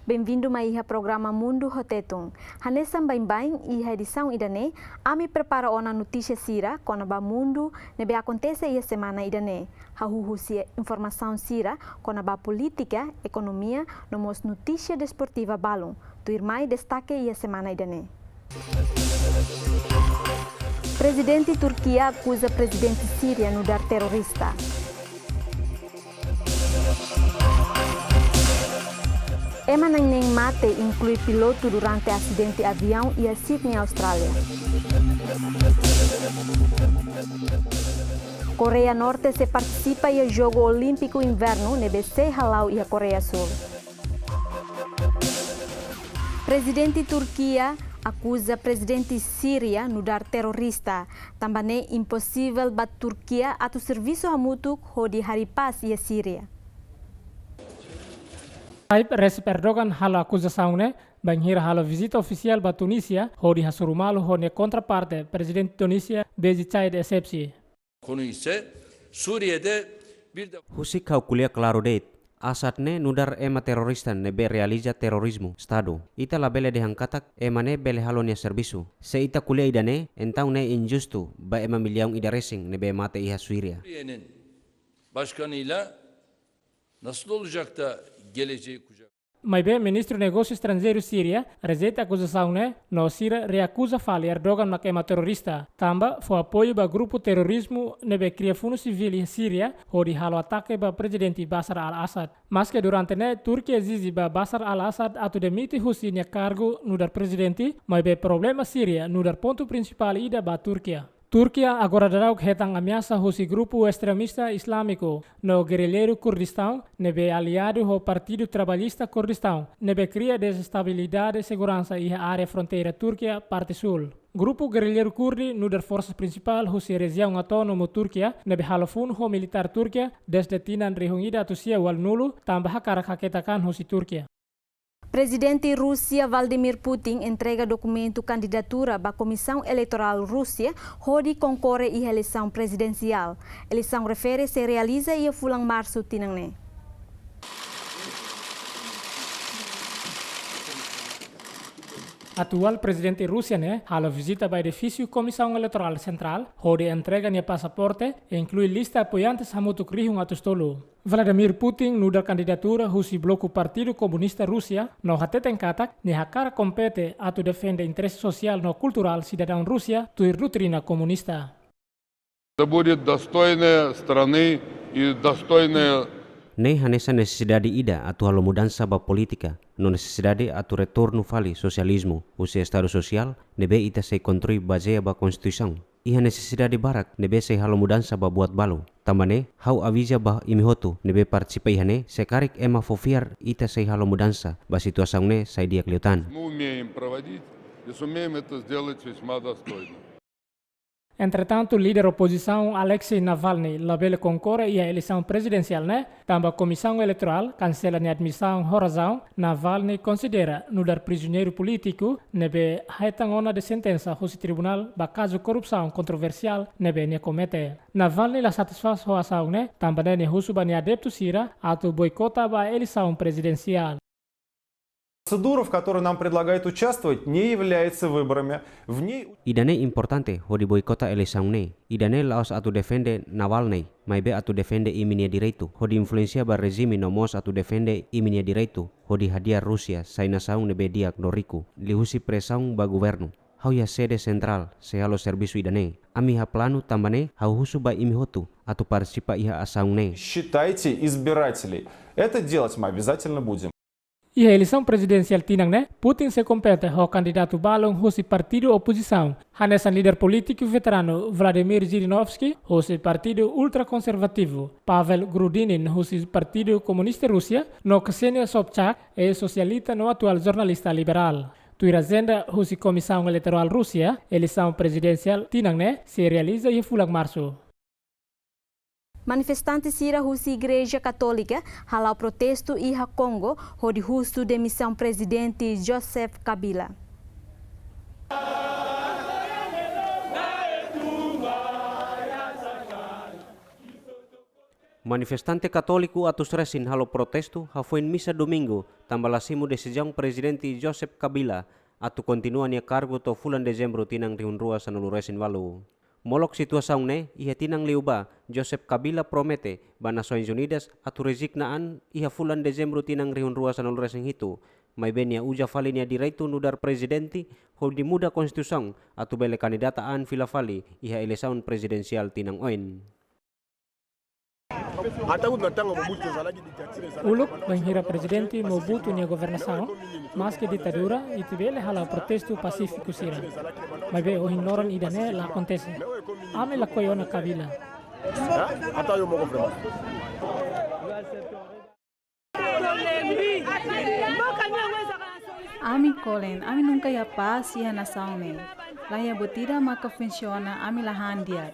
Bem-vindo a iha programa Mundu Tétun. Hanesan bain-bain iha edição idane, ami prepara ona notícia sira quando ba mundo nebe acontece ia semana idane. Hahuhusi informação sira quando ba política, economia, nomos notícia desportiva balon. Tu irmai destaque ia semana idane. Presidente Turquia acusa presidente Síria no dar terrorista. Emanang mate inclui piloto durante acidente avião e a Sydney, Austrália. Coreia Norte se participa e Jogo Olímpico Inverno NBC Halau e a Coreia Sul. Presidente Turquia acusa presidente Síria no dar terrorista. Também impossível bat Turquia atau serviço hamutuk hodi hari paz e a Síria. Tayyip Recep Erdogan halo acusação banhira halo visita oficial ba Tunisia hodi hasurumalo hone contraparte presidente Tunisia Bezi Said Essebsi. Konu ise Suriye'de bir de Husi calculia claro date. Asad ne nudar ema terorista nebe realiza terrorismo Estado. Ita la bele de hangkatak ema ne bele halonia serviço. Se ita kulia idane entau ne injusto ba ema milyaung ida racing nebe mate iha Suriye. Suriye'nin başkanıyla nasıl olacak da geleceği kucak. Mas bem, ministro de Negócios Estrangeiros Síria rejeita a acusação no Síria reacusa fali Erdogan na queima terrorista. Tamba foi apoio ba grupo terrorismo nebe cria fundo civil em Síria hodi halo ataque ba presidente Bashar al-Assad. Mas que durante Turquia exige ba Bashar al-Assad atu demite Hussein cargo no dar presidente, mas bem problema Síria no dar ponto principal ida ba Turquia. Turquia agora dará o retang ameaça ao grupo extremista islâmico no guerrilheiro Kurdistão, nebe aliado ao Partido Trabalhista Kurdistão, nebe cria desestabilidade e segurança e a área fronteira Turquia parte sul. Grupo guerrilheiro kurdi no dar força principal ao região autônomo Turquia, nebe halofun ho militar Turquia desde tinan reunida atusia wal nulo tambah karakaketakan ao Turquia. Presidente Rússia Vladimir Putin entrega documento candidatura para a Comissão Eleitoral Rússia, onde concorre à eleição presidencial. A eleição refere-se realiza em fulang março tinangne. Atual presidente Rússia halo visita para edifício Comissão Eleitoral Central, onde entrega nia passaporte e inclui lista apoiantes hamutuk rihung atustolo. Vladimir Putin nuda candidatura husi bloco Partido Comunista Rússia no hateten katak ni hakara kompete atu defende interesse social no cultural cidadão Rússia tuir doutrina comunista. Это будет достойная страны и достойная. Ne hanesa necessidade ida atu halo mudança ba politika, no necessidade atu retorno fali socialismo, usi estado social, nebe ita se controi baseia ba konstituição. Iha necessidade barak nebe se halo mudança ba buat balo. Tambane hau avisa ba imihoto nebe participa ihane se karik ema fofiar ita se halo mudança ba situação ne sai dia kliutan. Мы умеем проводить и сумеем это сделать весьма достойно. Entretanto, o líder da oposição Alexei Navalny labele concorre à eleição presidencial, Tamba a comissão eleitoral cancela a admissão razão. Navalny considera no dar prisioneiro político nebe haitangona de sentença ao tribunal ba caso corrupção controversial nebe ne comete. Navalny la satisfaz a ação, Tamba ne husu ba ne adepto sira atu boicota ba eleição presidencial. Процедура, в которой нам предлагают участвовать, не является выборами. В ней... Idane importante hodi boikota eleição ne. Idane laos atu defende Navalny, maibe atu defende iminia direito. Hodi influencia ba regime nomos atu defende iminia direito. Hodi hadia Rusia, sai nasaung nebe diak noriku. Lihusi pressão ba governo. Hau ya sede central, se halo serviço idane. Ami ha plano tambane, hau husu ba imihotu, atu participa iha asaung ne. Считайте избирателей. Это делать мы обязательно будем. E a eleição presidencial tinang Putin se compete ao candidato balong husi partido oposição. Hanesan líder político veterano Vladimir Zhirinovsky husi partido ultraconservativo. Pavel Grudinin husi partido comunista Rússia. No Ksenia Sobchak é socialista no atual jornalista liberal. Tuirazenda husi comissão eleitoral Rússia, eleição presidencial tinang se realiza em fulang março. Manifestantes sira husi Igreja Católica halau protesto iha Congo hodi husu demissão presidente Joseph Kabila. Manifestante católico atus resin halo protesto hafuin misa domingo tambalasimu decisão presidente Joseph Kabila atu continua nia cargo to fulan dezembro tinang rihun rua sanulu resin walu. Molok situasaun ne iha tinang liuba Joseph Kabila promete ba Nações Unidas atu resignaan iha fulan dezembro tinang rihun rua sanulu resin hitu. Mai benia uja fali nia direito nudar presidenti ho di muda konstitusaun atu bele kandidataan fila fali iha elesaun presidensial tinang oin. Uluk banghira presidente Mobutu nia governação, mas que ditadura e tibele hala protesto pacífico sira. Mas be o ignoran idane la acontece. Ame la koyona Kabila. Ami kolen, ami nunca ia paz ia nação ne. Lá ia botira maka funciona, ami la handia.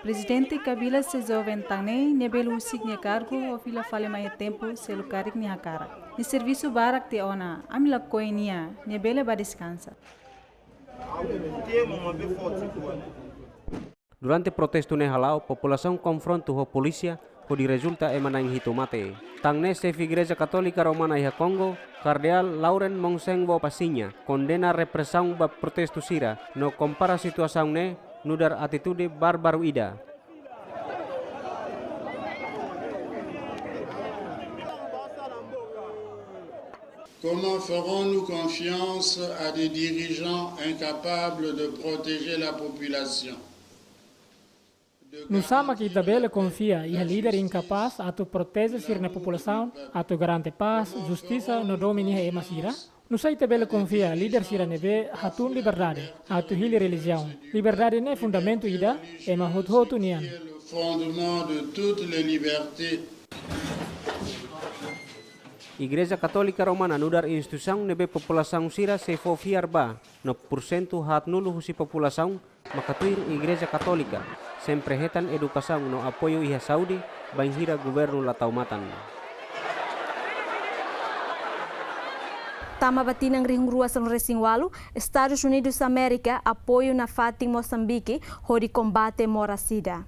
Presidente Kabila se jovem tane nebelu usik nia cargo o fila fale mai tempo se lukarik nia cara. Ni serviço barak te ona, ami la koinia, nebele ba descansa. Durante protesto ne halau, população confronto ho polícia ho di resulta emanang hito mate. Tangne chef Igreja Católica Romana iha Congo, Cardeal Lauren Monsengwo Pasinya, condena repressão ba protesto sira, no compara situação ne nudar atitude barbaru ida. Comment ferons-nous confiance à des dirigeants incapables de protéger la population? Não sama que Itabele confia e a líder incapaz atu protege sir na população, atu garante paz, justiça no domínio e masira. Não sei Itabele confia líder sira nebe hatun liberdade, atu hili religião. Liberdade ne fundamento ida e mahut nian. Le fondement de toutes les libertés. Igreja Católica Romana nudar instituição nebe população sira se fofiar ba no porcento hat nulu husi população makatuir Igreja Católica sempre hetan educação no apoio iha Saudi banhira governo lataumatan. Tama batinang rihung ruas ng Resingwalu, Estados Unidos da América apoio na fating Moçambique ho di combate moracida.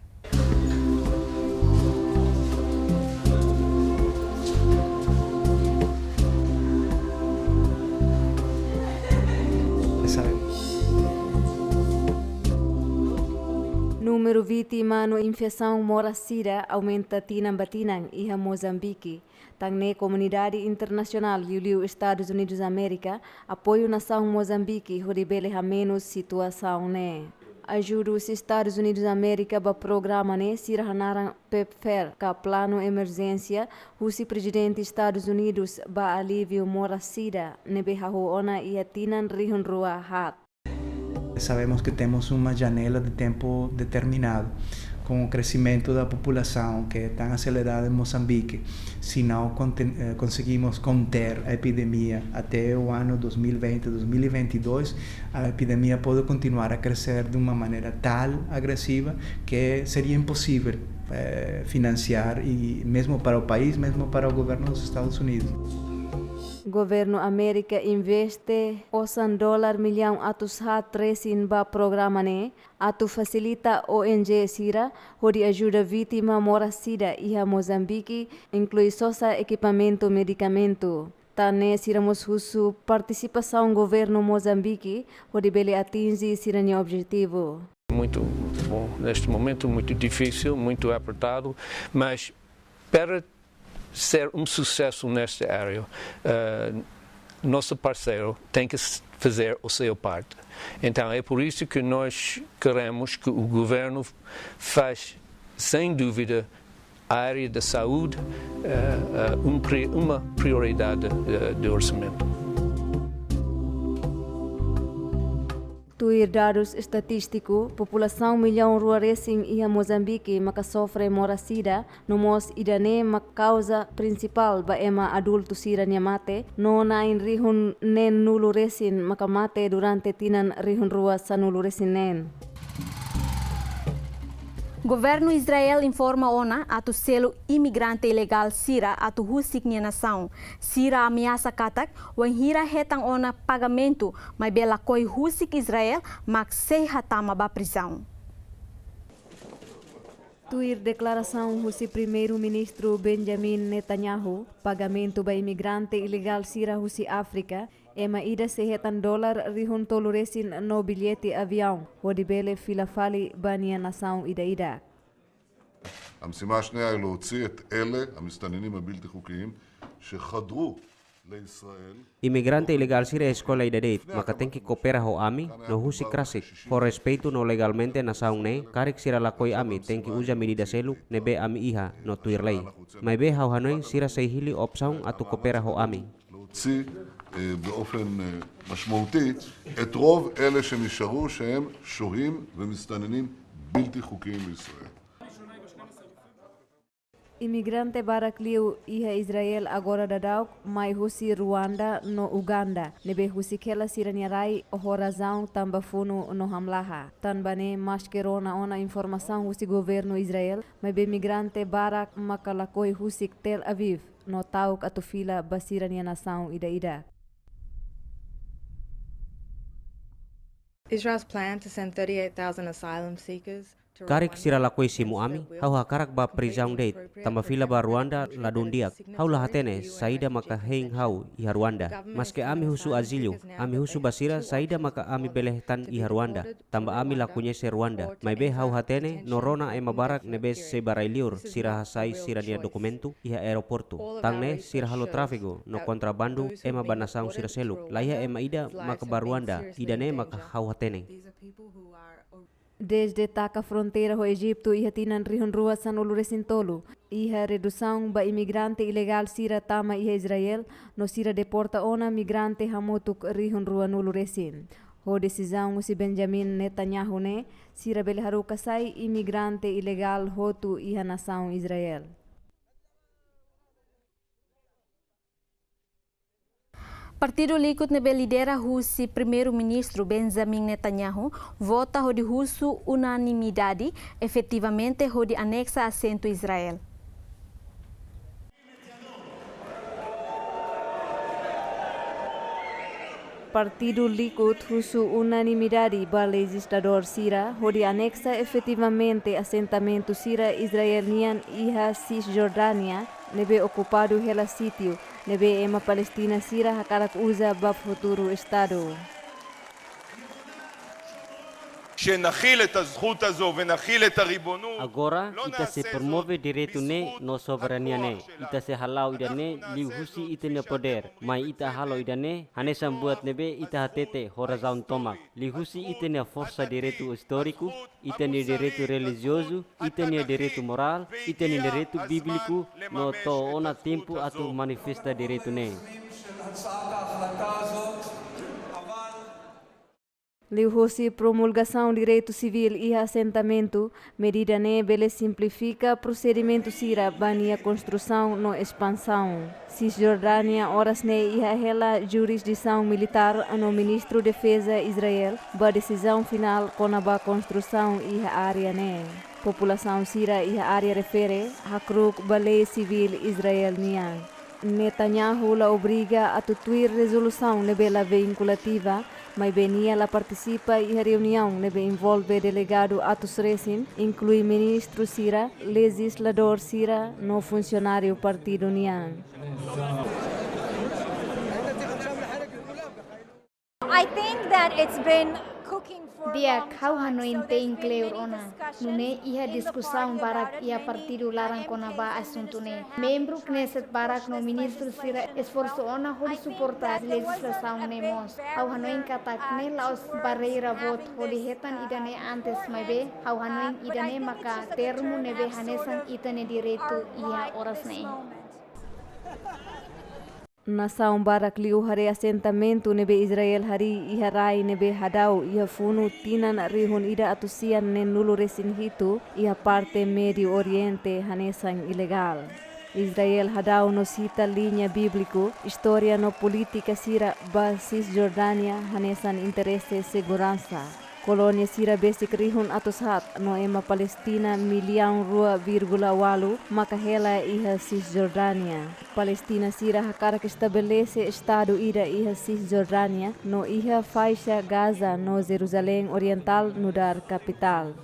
Número vítima no infecção moracida aumenta tinang batinang iha Moçambique. Tangne comunidade internacional yuliu Estados Unidos da América apoio nação Moçambique horibele ha menos situação ne. Ajuda os Estados Unidos da América ba programa ne sirhanaran PEPFAR ka plano emergência husi presidente Estados Unidos ba alívio moracida nebe ha ona iha tinan rihun rua hat. Sabemos que temos uma janela de tempo determinado com o crescimento da população que é tão acelerado em Moçambique. Se não conseguimos conter a epidemia até o ano 2020, 2022, a epidemia pode continuar a crescer de uma maneira tal agressiva que seria impossível financiar, e mesmo para o país, mesmo para o governo dos Estados Unidos. Governo América investe $8 milhão atus hat resin ba programa ne atu facilita ONG sira hodi ajuda vítima moracida iha Moçambique inclui sosa equipamento medicamento. Tane siramos husu participação governo Moçambique hodi bele atinge siranya objetivo. Muito bom, neste momento muito difícil, muito apertado, mas para ser sucesso nesta área, nosso parceiro tem que fazer a sua parte. Então é por isso que nós queremos que o governo faça, sem dúvida, a área da saúde uma prioridade de orçamento. Tuir dados estatístico, população milhão rua racing iha Moçambique maka sofre moracida, nomos idane mak causa principal ba ema adulto sira nia mate, no nain rihun nen nulu resin maka mate durante tinan rihun rua sanulu resin nen. Governo Israel informa ona atu selo imigrante ilegal sira atu husik nia nação. Sira ameaça katak wan hira hetang ona pagamento, mas bela koi husik Israel mak sei hatama ba prisão. tuir declaração husi primeiro-ministro Benjamin Netanyahu, pagamento ba imigrante ilegal sira husi África, ema ida sehetan dolar rihun toluresin no bilhete avião, hodibele filafali bania nação ida. המשימה השנייה היא להוציא את אלה, המסתננים הבלתי חוקיים, שחדרו לישראל. Imigrante ilegal sira escola ida deit, maka tem que coopera ho ami, no husi krasik, ho respeito no legalmente na saung ne, karik sira lakoi ami, tem que usa medida selu, nebe ami iha, no tuirlei. Mai be hau hanoing sira seihili opsaung atu coopera ho ami. להוציא באופן משמעותי את רוב אלה שנשארו שהם שוהים ומסתננים בלתי חוקיים בישראל. Imigrante barakliu iha Israel agora dadauk mai husi Ruanda no Uganda nebe husi kela siranyarai horazão tambafunu no hamlaha tanbane maskerona ona informação husi governo Israel mai be migrante barak makalakoi husi Tel Aviv no tauk atufila basirania nação ida. Israel's plan to send 38,000 asylum seekers. Karik sira lakoi simu ami, hau hakarak ba prisão deit, tamba fila ba Rwanda ladundiak, hau lahatene saida maka hein hau iha Rwanda. Maske ami husu azilio, ami husu basira saida maka ami belehtan iha Rwanda, tamba ami lakunya se Rwanda. Mai be hau hatene norona ema barak nebe se barailiur sira hasai sira nia dokumentu iha aeroportu. Tangne sira halo trafego no kontrabandu ema banasang sira seluk. Laiha ema ida maka ba Rwanda, idane maka hau hatene. Desde taca fronteira ho Egipto iha tinan rihun rua san uluresin tolu. Iha redução ba imigrante ilegal sira tama iha Israel no sira deporta ona migrante hamutuk rihun rua nuluresin. Ho decisão si Benjamin Netanyahu ne sira belharu kasai imigrante ilegal hotu iha nação Israel. Partido Likud nebe lidera husi primeiro-ministro Benjamin Netanyahu vota hodi husu unanimidade efetivamente hodi anexa assento Israel. Partido Likud husu unanimidade ba legislador sira hodi anexa efetivamente assentamento sira israelian iha Cisjordânia nebe ocupado hela sítio nebe ema Palestina sira hakarak usa ba futuro estado. Agora, ita se promove direito ne no soberania ne. Ita se halau idane liu husi ita ne poder. Mai ita halau idane hanesam buat nebe ita hatete horazão tomak. Liu husi ita ne força direito histórico, ita ne direito religioso, ita ne direito moral, ita ne direito bíblico no to ona tempo atu manifesta direito ne. Liu husi promulgação direito civil e assentamento, medida ne bele simplifica procedimento sira bania construção no expansão. Cisjordânia horas ne iha hela jurisdição militar no ministro defesa Israel, ba decisão final kona ba construção iha área ne. População sira iha área refere hakruk ba lei civil Israel niang. Netanyahu la obriga a tutuir resolução nebela vinculativa, mas benia la participa e a reunião nebe envolve delegado atos resim, inclui ministro sira, legislador sira, no funcionário partido nian. I think that it's been cooking for dia kau hanoin te incleur ona nune iha discussão barak ia partido larang kona ba assunto ne membro Knesset barak no ministro sira esforço ona holi suportar legislação ne mos au hanoin katak ne laos barreira vote holi hetan idane antes maibe au hanoin idane maka termo nebe hanesan itane direito iha oras ne. Nação barak liu hari assentamento nebe Israel hari iha rai nebe hadau iha funu tinan rihun ida atusian ne nulu resin hitu iha parte Medio Oriente hanesan ilegal. Israel hadau no cita linha bíblico, história no política sira ba Cisjordânia hanesan interesse segurança. Kolônia sira basic rihun atushat no ema Palestina milhão rua vírgula walu maka hela iha Cisjordânia. Palestina sira hakarak estabelece estado ida iha Cisjordânia no iha faixa Gaza no Jerusalém Oriental no dar capital.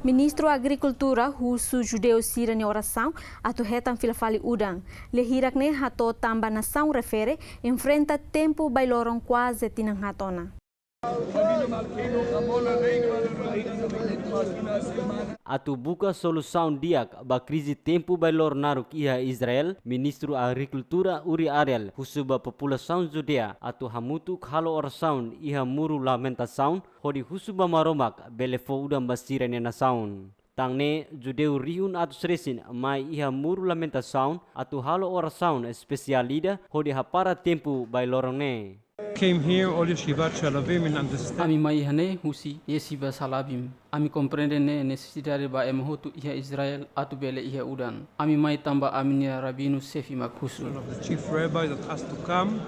Ministro Agricultura russo judeu sira em oração atu retan filafali udang. Lehirak ne hato tamba nação refere enfrenta tempo bailoron quase tinang hatona. Atu buka solução diak ba crise tempo bailor naruk iha Israel, Ministro Agricultura Uri Ariel, husuba população judea atu hamutu khalo oração iha muru lamentação, hodi husuba maromak belefo udam basira ne nação. Tangne judeu rihun atu sresin mai iha muru lamentação atu halo oração especialida hodi hapara tempo bailorong ne. Came here all yeshivat shalavim and understand. Ami mai hane husi yeshiva salabim. Ami comprende ne necessidade ba emhotu iha Israel atu bele iha udan. Ami mai tamba aminia rabinu sefi makhusu. The chief rabbi that has to come.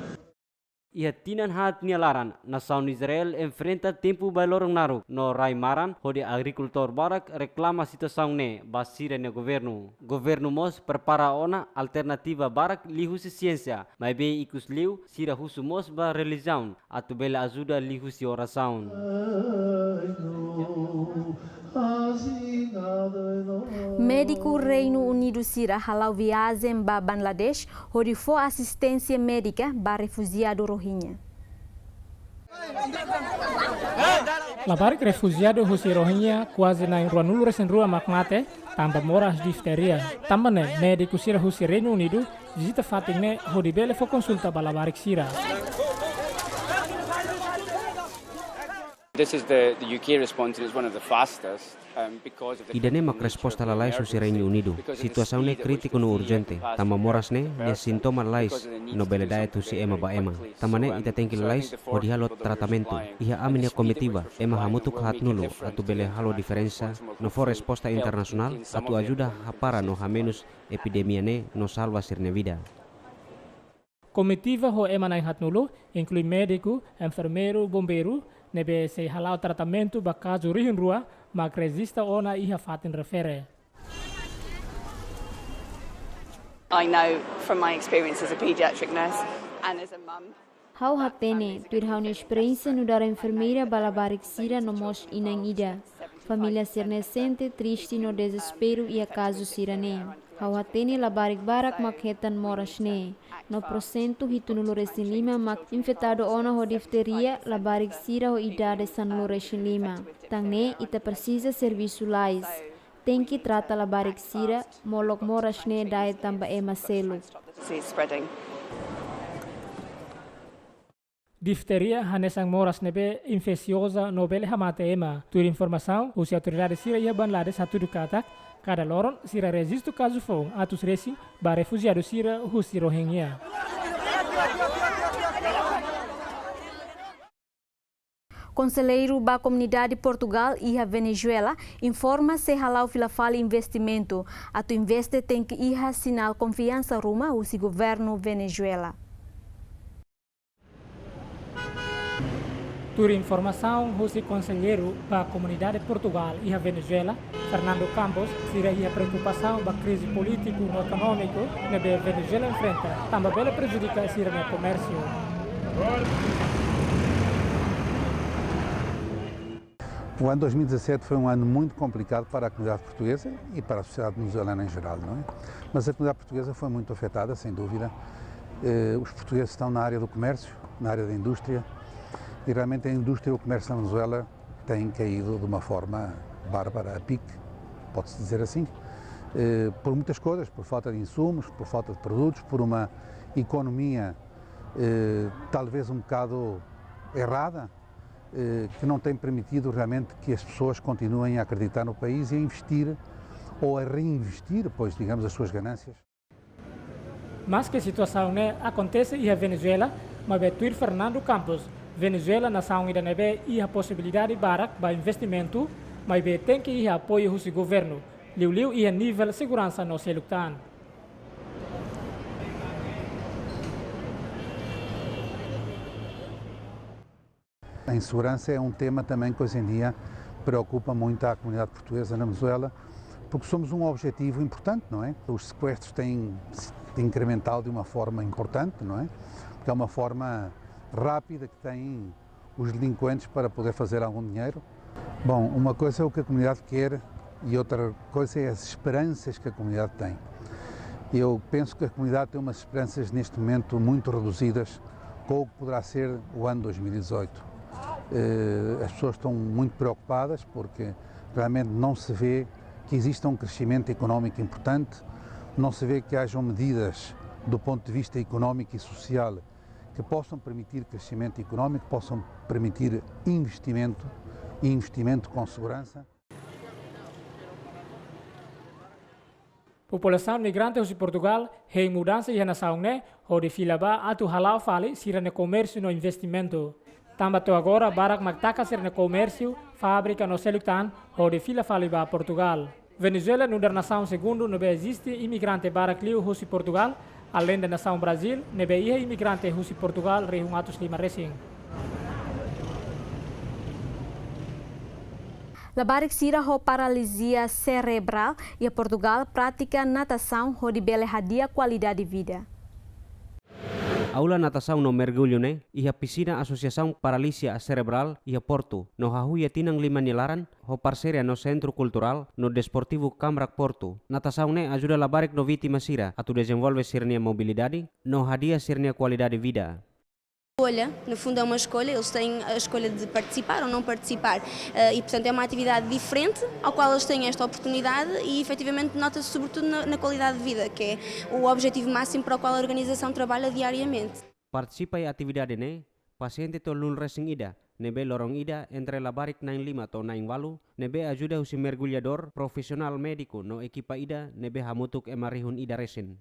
Iha tinan hat nialaran nação Israel enfrenta tempo bailorong naru no rai maran hodi agricultor barak reclama situação ne basira ne governo mos prepara ona alternativa barak lihusi ciência mai be ikus liu sira husu mos ba religião atu bela ajuda lihusi oração. Médico Reino Unido sira halau viagem ba Bangladesh hodi fo assistência médica ba refugiado Rohingya. Labarik refugiado husi Rohingya quase na ruanulu resen rua makmate tamba moras difteria. Tamba ne médico sira husi Reino Unido visita fating ne hodi bele fo consulta ba labarik sira. This is the UK response is one of the fastest because of the Idane mak resposta lalai susi Reino Unido. Situação ne crítico no urgente. Tama moras ne dia sintoma lais no beledaya tu si ema ba ema. Tama ne ita tenki lais hodi halo tratamento. Iha aminia comitiva ema hamutu khat nulu atu bele halo diferença no for resposta internacional atu ajuda hapara no hamenus epidemia ne no salva sirne vida. Comitiva ho ema na hatnulu inclui médico, enfermeiro, bombeiro nebe se halau tratamento ba caso rihin rua mak resista ona iha fatin refere. I know from my experience as a pediatric nurse and as a mum. Hau hatene, tuir hau ni experiência no dar enfermeira balabarik sira no mos inang ida. Família sirnescente, triste no desespero e a caso sirane. Hau hatene labarik barak makhetan morasne. No procento hitunulu resin lima mak infectado ona ho difteria labarik sira ho idade sanulu resin lima. Tangne ita precisa serviço lais. Tem que trata labarik sira molok morasne dai tamba ema selu. Difteria hanesang moras nebe infecciosa no bele hamate ema. Tur informação usi autoridade sira ia banlade satu dukatak cada loron sira resisto caso fong atus resi ba refugiado sira husi Rohingya. Conselheiro da Comunidade Portugal e a Venezuela informa se halau filafali investimento. Atu investe tem que iha sinal confiança ruma o governo Venezuela. Tur informação husi conselheiro da Comunidade Portugal e a Venezuela, Fernando Campos, sira ia preocupação da crise político e econômico na Venezuela enfrenta, também bela prejudica sira no comércio. O ano 2017 foi um ano muito complicado para a comunidade portuguesa e para a sociedade venezuelana em geral, não é? Mas a comunidade portuguesa foi muito afetada, sem dúvida. Os portugueses estão na área do comércio, na área da indústria, e realmente a indústria e o comércio na Venezuela têm caído de uma forma bárbara, a pique, pode-se dizer assim, por muitas coisas, por falta de insumos, por falta de produtos, por uma economia talvez um bocado errada, que não tem permitido realmente que as pessoas continuem a acreditar no país e a investir ou a reinvestir, pois, digamos, as suas ganâncias. Mas que a situação né, acontece e a Venezuela, mas betuir Fernando Campos, Venezuela nação ida nebe e a possibilidade barak para investimento, mas be tem que ir apoio do governo, liu e a nível segurança no seluctan. A insegurança é um tema também que hoje em dia preocupa muito a comunidade portuguesa na Venezuela, porque somos um objetivo importante, não é? Os sequestros têm incrementado de uma forma importante, não é? Porque é uma forma rápida que têm os delinquentes para poder fazer algum dinheiro. Bom, uma coisa é o que a comunidade quer e outra coisa é as esperanças que a comunidade tem. Eu penso que a comunidade tem umas esperanças neste momento muito reduzidas com o que poderá ser o ano 2018. As pessoas estão muito preocupadas porque realmente não se vê que exista um crescimento económico importante, não se vê que hajam medidas do ponto de vista económico e social que possam permitir crescimento económico, possam permitir investimento e investimento com segurança. População migrante de Portugal tem mudança e nação né, onde filaba atu halal fale sira no comércio no investimento. Também agora barak magtaka sira no comércio, fábrica no selutan, onde fila fale ba Portugal. Venezuela no nação segundo não existe imigrante barak liu husi Portugal, além da nação Brasil, nebe ia imigrante husi Portugal rehung atus 5 racing. Labarik sira ho paralisia cerebral e a Portugal pratica natação ho de bela hadia qualidade de vida. Aula natação no mergulho né, e a piscina Associação Paralisia Cerebral e a Porto, no hahuia tinang 5 nilaran, ho parceria no Centro Cultural, no Desportivo Cambrac Porto. Natação né ajuda labarik no vítima sira, a tu desenvolve sirnia mobilidade, no hadia sirnia qualidade de vida. Escolha, no fundo é uma escolha, eles têm a escolha de participar ou não participar e portanto é uma atividade diferente ao qual eles têm esta oportunidade e efetivamente nota-se sobretudo na qualidade de vida, que é o objetivo máximo para o qual a organização trabalha diariamente. Participa em atividade né, paciente to lul racing ida, nebe lorong ida entre labarik 95 to 98, nebe ajuda usi mergulhador profissional médico no equipa ida, nebe hamutuk emarihun ida racing.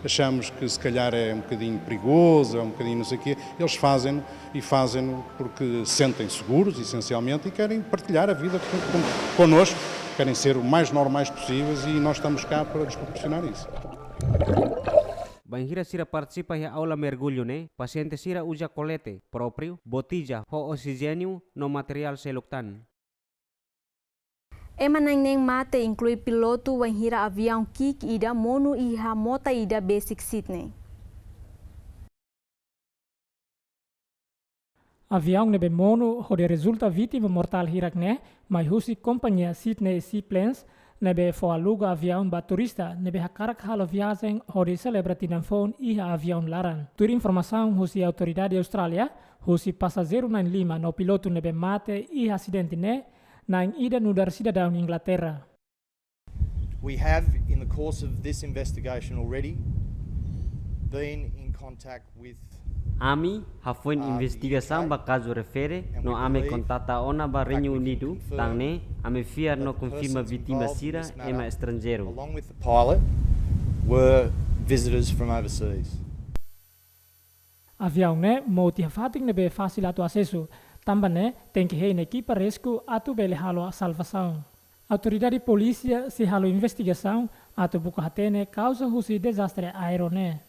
Achamos que se calhar é um bocadinho perigoso, é um bocadinho não sei o quê, eles fazem-no e fazem-no porque se sentem seguros, essencialmente, e querem partilhar a vida connosco, querem ser o mais normais possíveis e nós estamos cá para lhes proporcionar isso. Banhira sira participa em aula mergulho né, paciente sira usa colete próprio, botija ho oxigênio no material seluktan. Emanang mate inclui piloto wanhira avião kik ida monu iha mota ida basic Sydney. Avião nebe mono hode resulta vítima mortal hirak ne, mas husi companhia Sydney Seaplanes nebe fo aluga avião ba turista nebe hakarak halo viagem hode celebra tinanfon iha avião laran. Tur informação husi autoridade Austrália, husi passageiro 95 no piloto nebe mate iha acidente ne, nang ida nudar cidadão Inglaterra. We have, in the course of this investigation already, been in contact with Ami hafuen investigação ba caso refere no ame contata ona ba Reino Unido, tangne ame fiar no confirma vítima sira ema estrangeiro. Along with the pilot were visitors from overseas. Avião ne moti hafating nebe fácil atu acesso. Também né, tem que ir na equipa risco atu bele halo a salvação. Autoridade polícia se halo investigação atu buku hatene causa husi desastre aerone.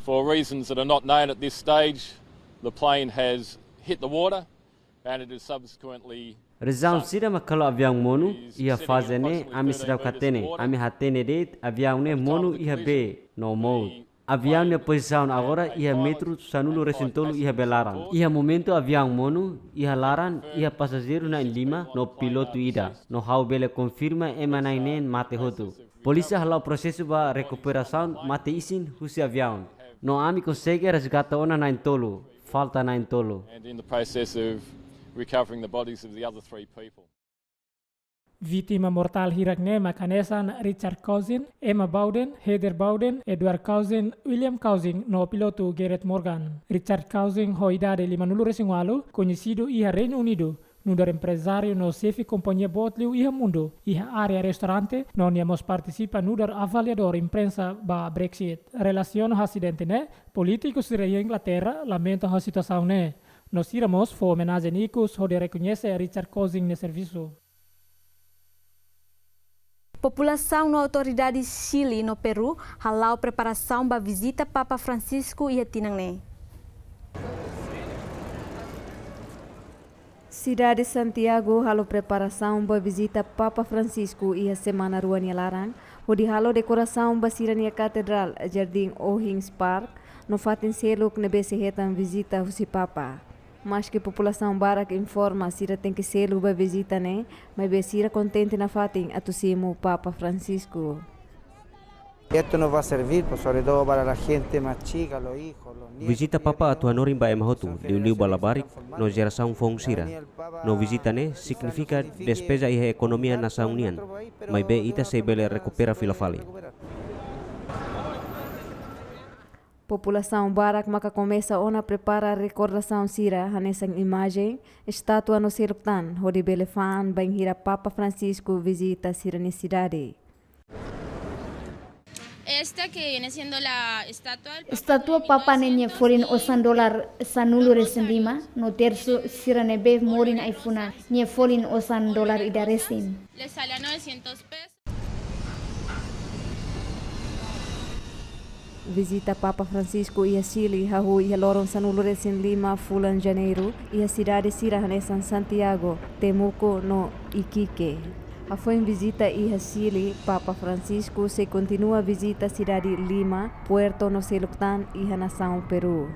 For reasons that are not known at this stage, the plane has hit the water and it is subsequently Rezão sira makalo avião monu ia fazene ami sira katene ami hatene de avião ne monu ia be no mode. Avião na posição agora ia metro sanulo recintolo ia belaran. Ia momento avião mono ia laran ia passageiro na lima no piloto ida. No hau bele confirma emanainen mate hotu. Polícia halau processo ba recuperação mate isin husi avião. No ami consegue resgata ona na tolo. Falta na tolo. And in the process of recovering the bodies of the other 3 people. Vítima mortal hirak ne makanesan Richard Cousin, Emma Bowden, Heather Bowden, Edward Cousin, William Cousin no piloto Garrett Morgan. Richard Cousin ho idade 50 resingualo, conhecido iha Reino Unido, nudar empresário no sefi companhia Botliu iha Mundu, iha área restaurante, non iamos participa nudar avaliador imprensa ba Brexit. Relacion ho acidente ne, políticos sira Inglaterra lamento ho situação ne. Nos iramos fo homenagem nicos ho de reconhece Richard Cousin ne serviço. População na autoridade Chile no Peru halau preparação para visita Papa Francisco e Tinangne. Cidade de Santiago halau preparação para visita Papa Francisco e a semana ruania larang, onde halau decoração para Sirania Catedral, Jardim O'Higgins Park, no fatin seluk nebe sehetan visita husi Papa. Mas que a população barak informa sira tem que ser luba visita né, mas be sira contente na fatin atusimo Papa Francisco. Esto nos va a servir, pues, sobre todo para la gente más chica, los hijos, los nietos. Visita Papa atu anorim ba emahotu, liu balabarik, no geração fong sira. No visita ne significa despesa e economia na saunian, mas be ita se bele recupera filafali. População barak maka começa ona prepara a recordação sira hanesang imagem, estátua no Seluktan, hodi belefan bang hira Papa Francisco visita sira ni cidade. Esta que viene siendo la estatua Papa nenye forin $100 sanulu resendima no terzo sira nebe morin aifuna nye forin $100 idaresin. Le sale a 900 pesos. Visita Papa Francisco ia Chile, hahu ia lorong sanulu resendima fulan Janeiru, ia cidade sira hanesan Santiago, Temuco no Iquique. A foi em visita a Chile, Papa Francisco se continua a visita a cidade Lima, Puerto no Seluktan e a nação Peru.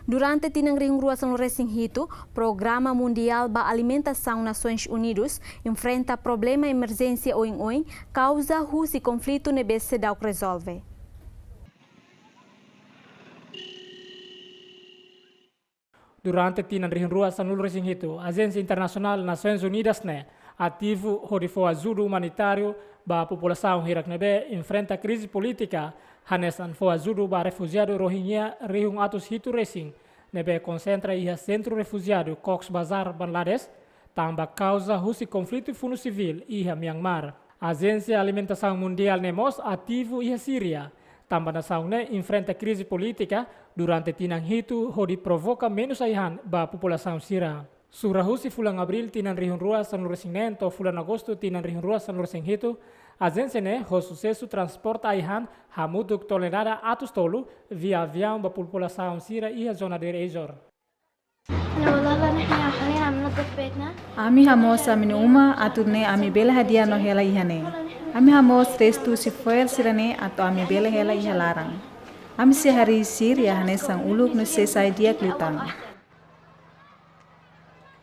Durante tinang ringruasan no Resinghito, Programa Mundial ba Alimentação Nações Unidas enfrenta problema emergência oing-oing, causa husi conflito nebesse dauk resolve. Durante tinan rua sanul Resinghito, Agência Internacional Nações Unidas ne ativo horifo ajuda humanitário ba população hirak nebe enfrenta crise política hanesan fo ajuda ba refugiado Rohingya rihung atus hitu resing nebe concentra ia centro refugiado Cox's Bazar Bangladesh tamba causa husi conflito funo civil ia Myanmar. Agência Alimentação Mundial nemos ativo ia Síria tamba nação ne enfrenta crise política durante tinang hitu hodi provoca menos aihan ba população sira. Surahusi fulang Abril tinan rihun rua sanur resingen to fulan Agosto tinan rihun rua sanur resing hitu agência ne ho sucesso transporta aihan hamuduk tolerada atus tolu via avião ba população sira e a zona de Azor. Ami hamos amini uma aturne ami bela hadia no hela ihane. Ami hamos testu si foel sirane atau ami bela hela iha larang. Ami si hari Syria hanesang uluk no sesai dia klitang.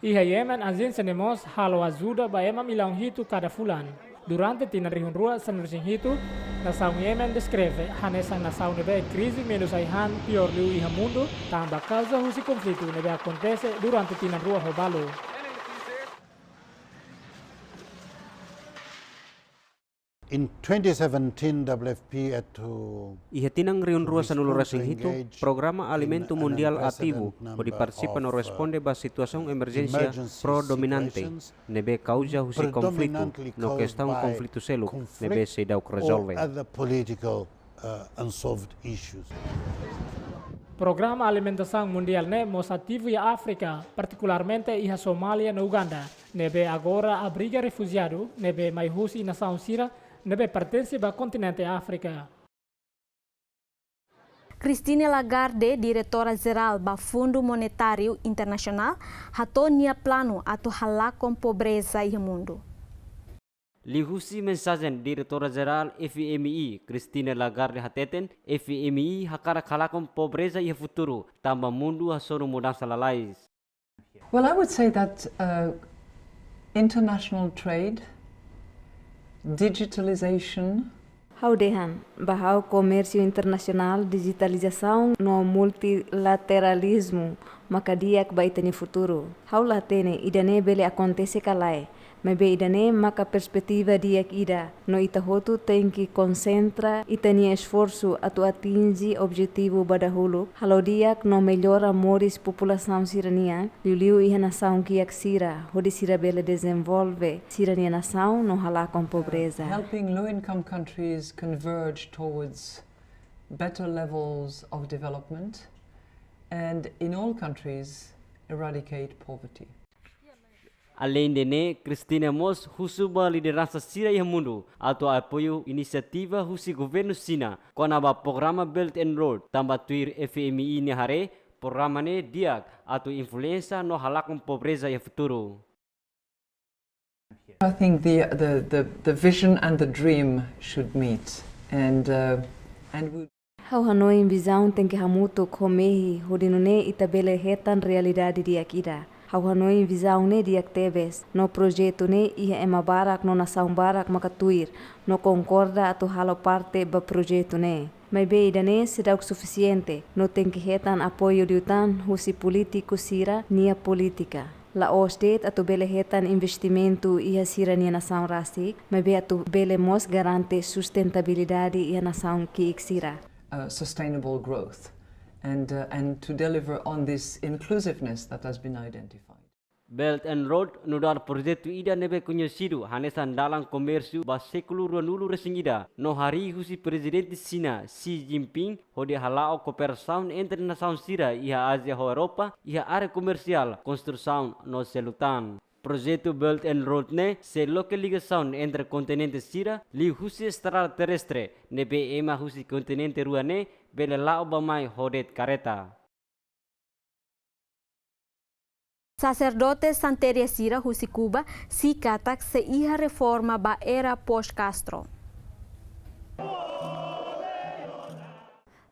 Iha Yemen agência nemos halo ajuda ba ema milang hitu kada fulan. Durante tinan rihun rua sanur sing hitu, nação Yemen descreve hanesang nação nebe crise menos aihan pior liu iha mundo tamba causa husi conflito nebe acontece durante tinan rua hobalo. In 2017, WFP had to Iha tinang riun rua sanulu resing hitu, Programa Alimento Mundial ativo, o di participa no responde ba situação emergência pro-dominante, nebe causa husi conflito, no questão conflito selu, nebe se dau resolve. other political unsolved issues. Programa Alimentação Mundial ne mos ativo ia África, particularmente ia Somália no Uganda, nebe agora abriga refugiado, nebe mai husi nação sira, nebe pertence ba continente África. Christine Lagarde, diretora-geral do Fundo Monetário Internacional, hatonia plano atu halak com pobreza e mundo. Lihusi mensajen diretora-geral FMI Christine Lagarde hateten FMI hakara khalakon pobreza e futuro tamba mundo hasono mudança lalais. Well, I would say that international trade, digitalization, Haudehan, bahau comércio internacional, digitalização no multilateralismo, makadiak baitani futuro. Hau latene idane bele acontece kalai, mas be idane maka perspectiva diak ida, no itahotu tem que concentra e tenia esforço atu atingi objetivo badahulu, halodiak no melhora moris população sirania, liu iha nação kiak sira, hodi sira bele desenvolve, sirania nação no hala com pobreza. helping low-income countries converge towards better levels of development, and in all countries eradicate poverty. Além de ne, Cristina Mos husuba liderança sira ia mundo atau apoio inisiativa husi governo Sina konaba programa Belt and Road tamba tuir FMI ni hare programa ne diak atau influenza no halakon pobreza ia futuro. I think the vision and the dream should meet, and we Hau Hanoi visão tem que hamuto komehi hodinune itabele hetan realidade diak ida. Hau Hanoi visão ne diak tebes no projeto ne ia ema barak no nação barak makatuir no concorda atu halo parte ba projeto ne. Mas bem idane sedau suficiente no tem que hetan apoio diutan husi político sira nia política. La ostet atu bele hetan investimento ia sira nia nação rasi, mas bem atu bele mos garante sustentabilidade ia nação ki iksira. Sustainable growth and to deliver on this inclusiveness that has been identified. Belt and Road nudar projeto ida nebe conhecido hanesan dalam komersiu ba século ruanulu resingida no hari husi presidente China Xi Jinping hode halao cooperação entre nação sira ia Ásia ho Europa ia área comercial construção no selutan. Projeto Belt and Road ne se localização entre continente sira li husi estrada terrestre nebe ema husi continente ruane bele lao bamai hodet careta. Sacerdotes Santeria Sira husi Cuba si katak se iha reforma ba era post-Castro.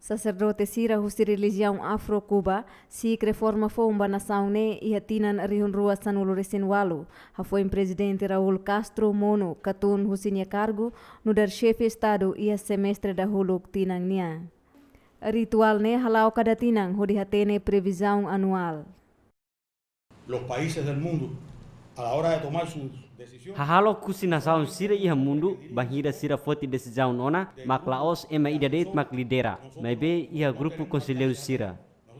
Sacerdote sira husi religião Afro-Cuba si reforma foi uma nação ne iha tinan rihun rua sanulu resin walu. Ha foi presidente Raul Castro Mono katun husi nia cargo no dar chefe estado iha semestre da huluk tinang nia. Ritual ne halau kada tinang hodi hatene previsão anual. Los países del mundo a la hora de tomar sus decisiones. Hahalo kusi nação sira iha mundu bahira sira foti decisão nona maklaos ema idadet mak lidera maybe iha grupo conselheiro sira.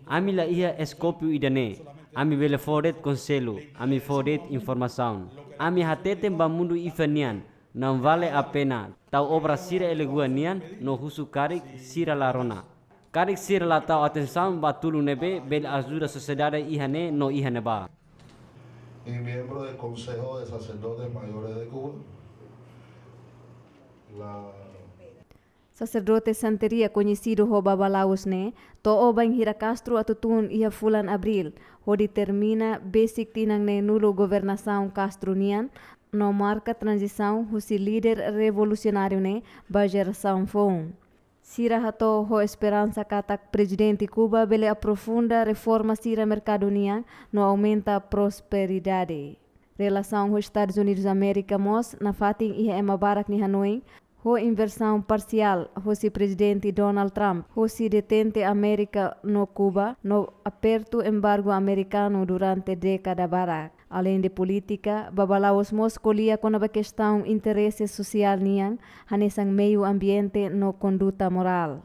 Ami la iha escopio idane ami bele fodet conselho ami fodet informação ami hatete ba mundu ifanian não vale a pena tau obra sira eleguanian no husu karik sira larona. Karik sira la tau atenção batulu nebe bel ajuda sociedade ihane no ihane ba. Y miembro del Consejo de Sacerdotes Mayores de Cuba. Sacerdote Santeria conhecido ho babalaos ne, to obang hira Castro atutun ia fulan Abril, ho determina basic tinang ne nulo governação Castronian, no marca transição husi líder revolucionário ne ba geração fon. Sira hato ho esperança katak presidente Cuba bele aprofunda reforma sira mercadonian no aumenta prosperidade. Relação ho Estados Unidos América mos na fating iha ema barak ni Hanoi ho inversão parcial ho si presidente Donald Trump ho si detente América no Cuba no aperto embargo americano durante década barak. Além de política, babalaos mos colia com a questão interesse social niang hanesang meio ambiente no conduta moral.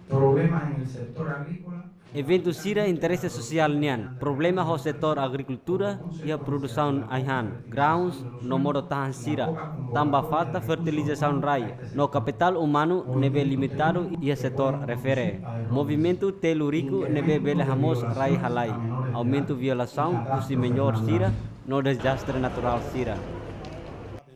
Problemas en el sector agrícola. Evento sira interesse social nian, problema ho setor agricultura e a produção aihan, grãos no modo tahan sira, tamba falta fertilização rai, no capital humano nebe limitado e a setor refere. Movimento telúrico nebe bele hamos rai halai, aumento violação usi melhor sira, no desastre natural sira.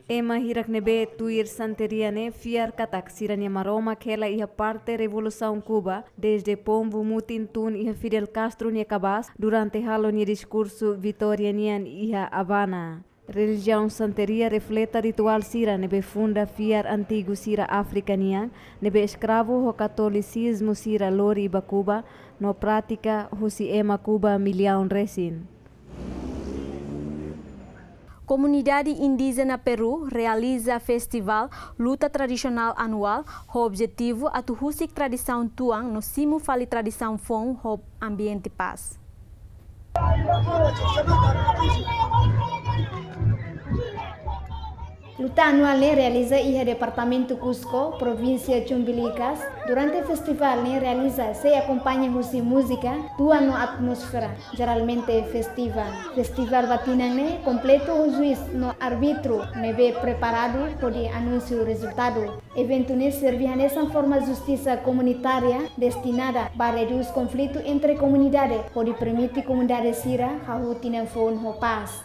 Ema hirak nebe tuir santeria ne fiar katak siranya maroma kela iha parte revolução Cuba desde pombo mutin tun iha Fidel Castro nia cabas durante halo nia discurso vitorianian iha Havana. Religião santeria refleta ritual sira nebe funda fiar antigo sira africanian nebe escravo ho catolicismo sira lori ba Cuba no prática husi ema Cuba milhão resin. Comunidade indígena Peru realiza festival luta tradicional anual. O objetivo é husik tradição tuang no simu fali tradição fong ho ambiente paz. Luta anual realiza iha Departamento Cusco, província Chumbilicas. Durante o festival realiza se acompanha husi música, tua no atmosfera, geralmente festiva. Festival batinang completo o juiz no arbitro nebe preparado pode anúncio resultado. Evento serve nessa forma justiça comunitária destinada para reduzir conflito entre comunidades, pode permitir comunidade sira hahu tinang fon ho paz.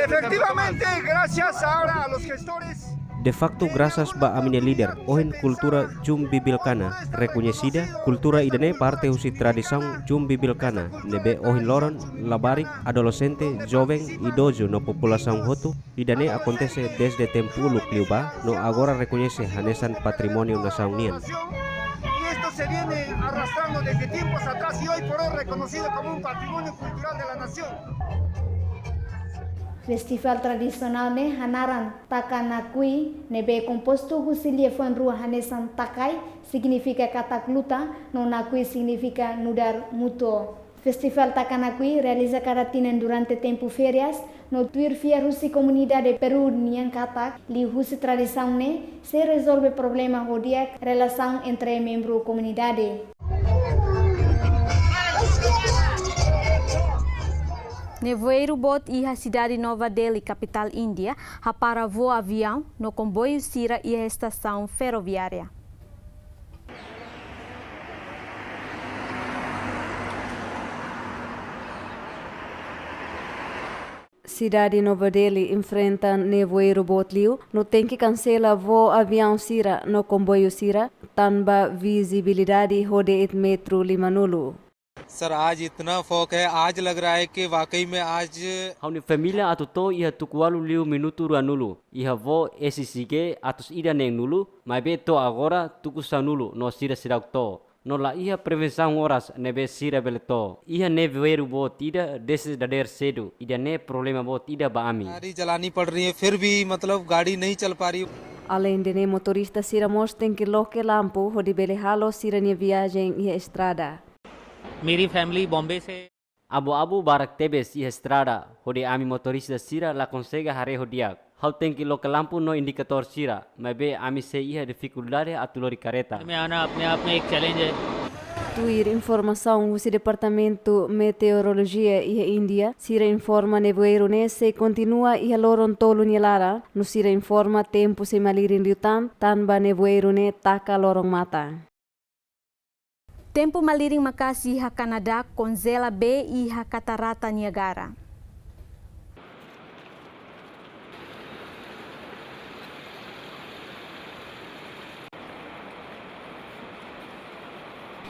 Efectivamente, gracias ahora a los gestores De facto graças ba aminia líder ohin kultura jum bibilkana reconhecida kultura idane parte husi tradição jum bibilkana nebe ohin loron labarik adolescente jovem idoso no população hutu idane acontece desde tempo lukliuba no agora reconhece hanesan patrimônio nação nian. Se viene arrastrando desde tiempos atrás y hoy por hoy reconocido como un patrimonio cultural de la nación. Festival tradisional ne hanaran takanakui nebe composto husilie fon rua hanesan takai significa katakluta no nakui significa nudar mutuo. Festival Takanakui realiza cada tienen durante tempo férias no tuir fia rusi comunidade Peru nian katak li husi tradição ne se resolve problema hodia relação entre membro comunidade. Nevoeiro bot iha cidade Nova Delhi, capital Índia, para voar avião no comboio Sira e a estação ferroviária. Cidade Nova Delhi enfrenta nevoeiro botliu, no tem que cancela voo avião Sira no comboio Sira, tanba visibilidade rodeet metro Limanulu. Sir आज इतना फॉग है आज लग रहा है कि वाकई में आज Hauni família atuto iha tukualu liu minutu ruanulu. Iha vo esisige atus ida neng nulu, mai be to agora tuku sanulu no sira sirak to. No la iha prevenção horas nebe sira beleto. Iha neveru bo tida desi dader sedu. Ida ne problema bo tida baami. गाड़ी चलानी पड़ रही है फिर भी मतलब गाड़ी नहीं चल पा रही. Além de ne motorista Sira tem que loque lampu hodi bele halo Sira nia viagem e estrada. मेरी फैमिली बॉम्बे से Abu-abu barak tebes iha estrada. Hodi ami motorista sira la consegue hare hodiak. Hau tem que loke lampu no indikator sira. Mai be ami se iha dificuldade atulori careta. में आना अपने आप में एक चैलेंज है. Tuir informação do Departamento Meteorologia e Índia, Sira informa nevoeiro nesse continua e loron tolu nielara, no Sira informa tempo se malirin liutan, tanba nevoeiro ne taka lorong mata. Tempo maliring makasi iha Canadá congela be iha Catarata Niagara.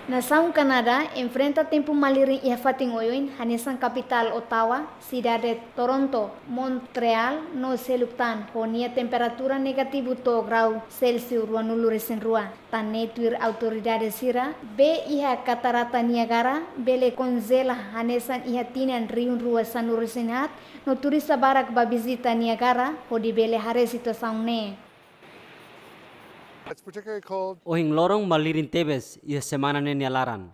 Nação Canadá enfrenta tempo maliring iha fatingoyoin hanesan capital Ottawa, cidade Toronto, Montreal no seluktan honia temperatura negativo 2 grau Celsius ruanulu resen rua. Tanetuir autoridade Sira be iha Catarata Niagara bele congela hanesan iha tinan riun rua sanu resenhat no turista barak ba visita Niagara hodi bele hare situação ne. It's particularly cold. Ohing lorong malirin tebes iha semana ne nialaran.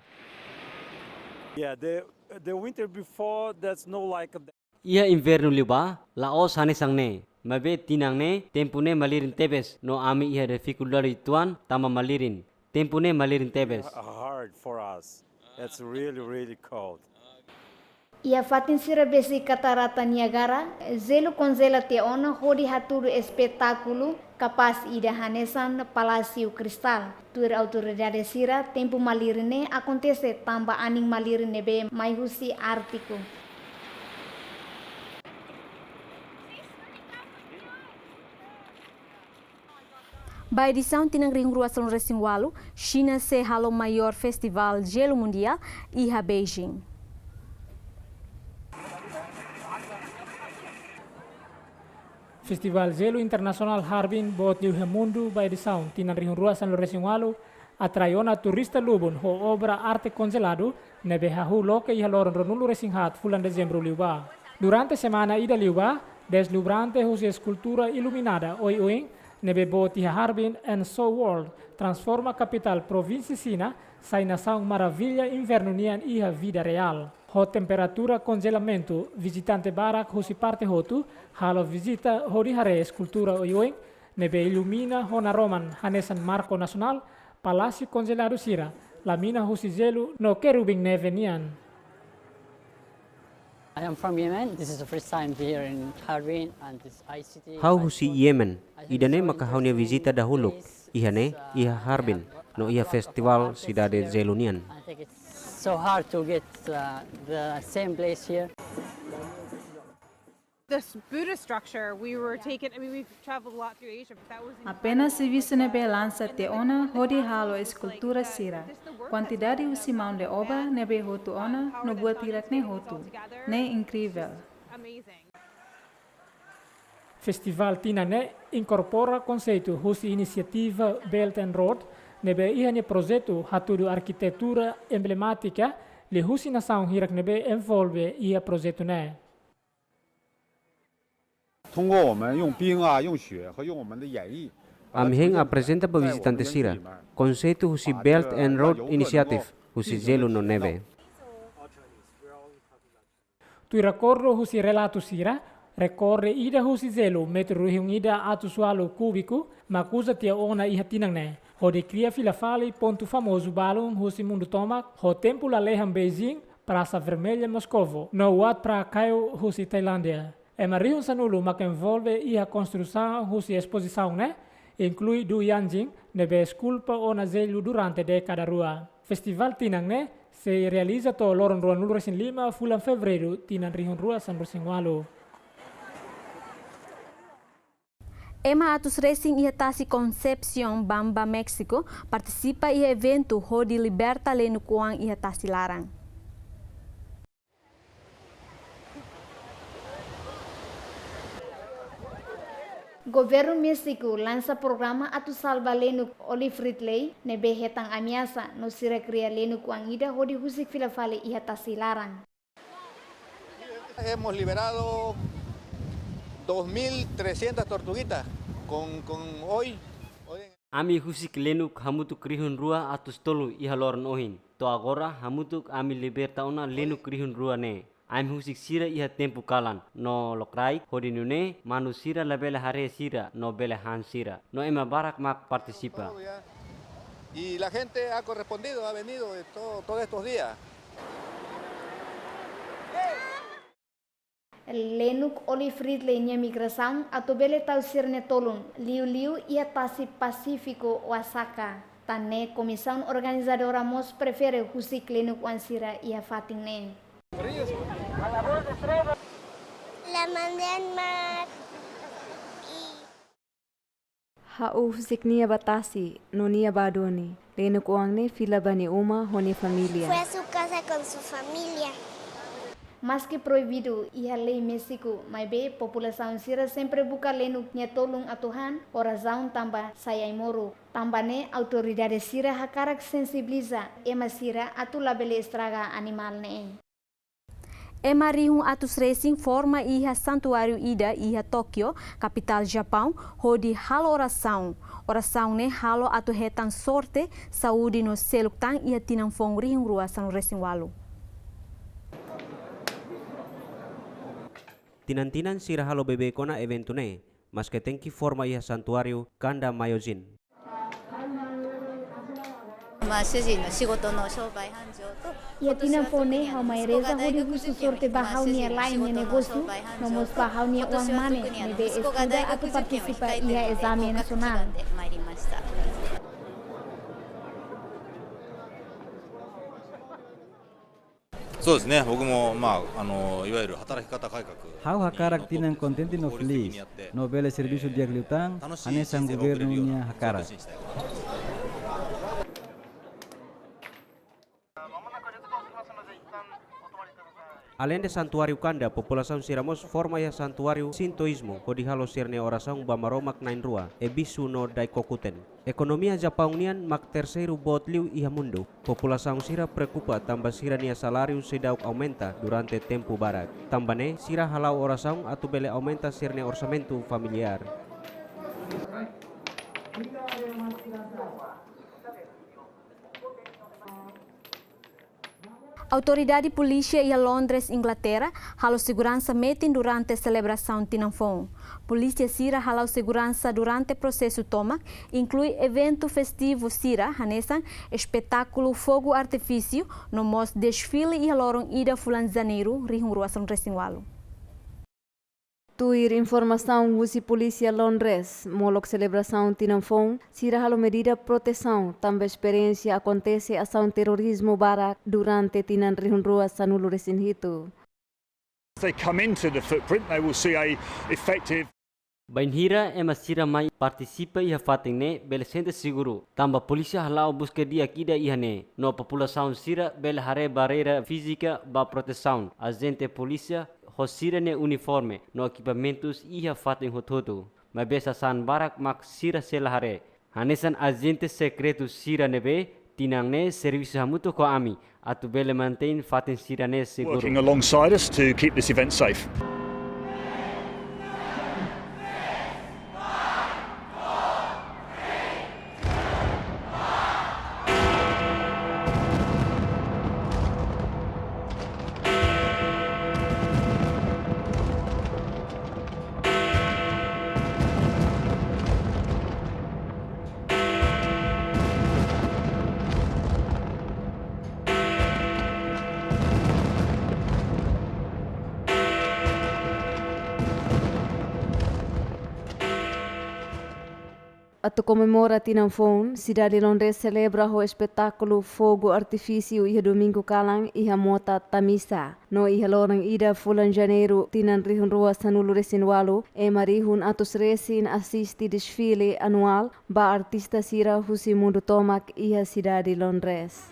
Yeah, the winter before that's no like a... Iha inverno liba laos hanesang ne. Mabe tinang ne tempo ne malirin tebes no ami iha dificuldade tuan tama malirin. Tempo ne malirin tebes. Hard for us. It's really cold. Ia fatin Sira besi Catarata Niagara, zelo congela te ona hodi haturu espetáculo capaz ida hanesan Palácio Cristal. Tuir autoridade Sira tempo malirine acontece tamba aning malirine be mai husi artiku. Ba edição tinang ring rua salon racing walu, China se halo maior festival gelo mundial iha Beijing. Festival Gelo Internacional Harbin bot liu Mundu by the Sound tinan ring rua San Lorenzo Walu atraiona turista lubun ho obra arte congelado nebe hahu loke iha loron ronulu racing hat fulan dezembro liuba. Durante semana ida liuba, deslubrante hus escultura iluminada oi nebe bot iha Harbin and So World transforma capital província Sina sai nação maravilha inverno nian iha vida real. Ho temperatura congelamento visitante barak husi parte hotu halo visita hodi hare escultura oioing nebe ilumina hona roman hanesan marco nacional Palácio Congelado Sira lamina husi gelo no kerubing neve nian. I am from Yemen. This is the first time here in Harbin and this ICT. Hau husi Yemen idane maka haunia visita dahulu ihane iha Harbin no iha festival cidade zelunian. I think it's so hard to get the same place here. This Buddhist structure, we were taken, I mean, we've traveled a lot through Asia, but that was Apenas se visse nebe lança te ona hodi halo escultura sira. Quantidade usimão de obra nebe hotu ona no buat tirak ne hotu. Ne incrível. amazing. Festival Tinane incorpora conceito husi iniciativa Belt and Road nebe ihane projeto hatudu arquitetura emblemática le husi nação hirak nebe envolve ia projeto ne. 通过我们用冰啊、用雪和用我们的演绎， Amheng apresenta para visitante sira. Conceito husi Belt and Road Initiative husi gelo no neve. Tu racorro husi relato sira, recorre ida husi zelo metro hiung ida atu sualo kubiku, makuza tia ona iha tinang ne. Ho de cria filafali ponto famoso balon husi Mundu tomak, ho tempo la leham Beijing, Praça Vermelha Moscovo, no wat pra kaio husi Tailândia. E marihun sanulu mak envolve iha construção husi exposição ne, inclui du Yanjing, nebe esculpa ona zelo durante década rua. Festival Tinang ne, se realiza to loron ruan nulu resin 5 bulan fevereiro tinan rihun rua san Rosingualo. Ema atus racing ia tasi Concepción Bamba México participa ia evento hodi liberta lenu kuang ia tasi larang. Governo México lança programa Atu Salva Lenu Olifritley nebe hetang ameaça no sira cria lenu kuangida hodi husik filafale iha tasilarang. Hemos liberado 2.300 tortuguitas con hoy. Ami husik lenuk hamutuk rihun rua atus tolu iha loran ohin. To agora hamutuk ami liberta ona lenuk rihun rua ne. Ami husik sira iha tempu kalan. No lokrai hodi nune manu sira la bele hare sira no bele han sira. No ema barak mak participa. Y la gente ha correspondido, ha venido todos estos días. Lenuk Olifritley nya migração atobele tau sirne tolun liu ia tasi Pacífico Oaxaca. Tane comissão organizadora mos prefere husik lenuk wansira ia fating ne. La mandé al mar. Hau husik nia batasi, no nia badoni. Lenu kuangne fila bani uma honi familia. Fue a su casa con su familia. Mas que proibido iha lei México, mas be população sira sempre buka lenuk nya tolong atuhan orazaun tamba sayai moro. Tambane autoridade sira hakarak sensibiliza ema sira atu labele estraga animal ne. Ema rihun atus racing forma iha santuário ida iha Tokyo, capital Japão, hodi halo oração. Oração ne halo atu hetan sorte saúde no seluktan iha tinang fong rihun rua san racing walu. Tinan-tinan sira halo bebe kona evento ne, mas que tenki forma iha santuário Kanda Mayojin. Ia tinang fone hau mai reza hodi husu sorte bahau nia lain nia negócio, nomos bahau nia uang mane, nebe estuda atu participa iha exame nacional. そうですね。僕もいわゆる働き方改革。 Hau hakarak tinang contente no feliz, no bele serviço de agricultura, anesan governo nia hakarak. Além de santuário Kanda, população Siramos forma iha santuário Sintoísmo, hodi halo sirne oração Bamaromak nain rua, e bisu no daikokuten. Ekonomia Japão nian mak terceiro botliu iha mundo. População Sira preocupa tamba sira nia salário sedauk aumenta durante tempo barat. Tambane sira halau oração atu bele aumenta sirne orçamento familiar. Autoridade polícia e Londres, Inglaterra, halau segurança meeting durante a celebração Tinanfon. Polícia Sira halau segurança durante o processo Tomak, inclui evento festivo Sira, hanesan, espetáculo fogo artifício, no mos desfile e lorong ida fulan Janeiru, rihung ruasan Resingualo. Tuir informação usi polícia Londres, molok celebração Tinanfon, sira halo medida proteção, também experiência acontece ação terrorismo barak durante tinan rihun rua sanulu resin hitu. If they come into the footprint, they will see a effective. Bainhira ema sira mai participa iha fatingne bele sente seguro. Tamba polícia halau busca dia kida ihane. No população sira bele hare barreira física ba proteção. Agente polícia hosira ne uniforme no equipamentos iha fatin hototo. Mas besa san barak mak sira selahare. Hanesan agente secreto sira nebe tinang ne serviço hamuto ko ami. Atu bele maintain fatin sira ne seguro. Working alongside us to keep this event safe. Atu comemora Tinanfon, cidade Londres celebra o espetáculo Fogo Artifício iha domingo kalang iha mota Tamisa. No iha lorang ida fulan Janeiru tinan rihun rua sanulu resinwalu e marihun atus resin assiste desfile anual ba artista sira husi Mundu tomak iha cidade Londres.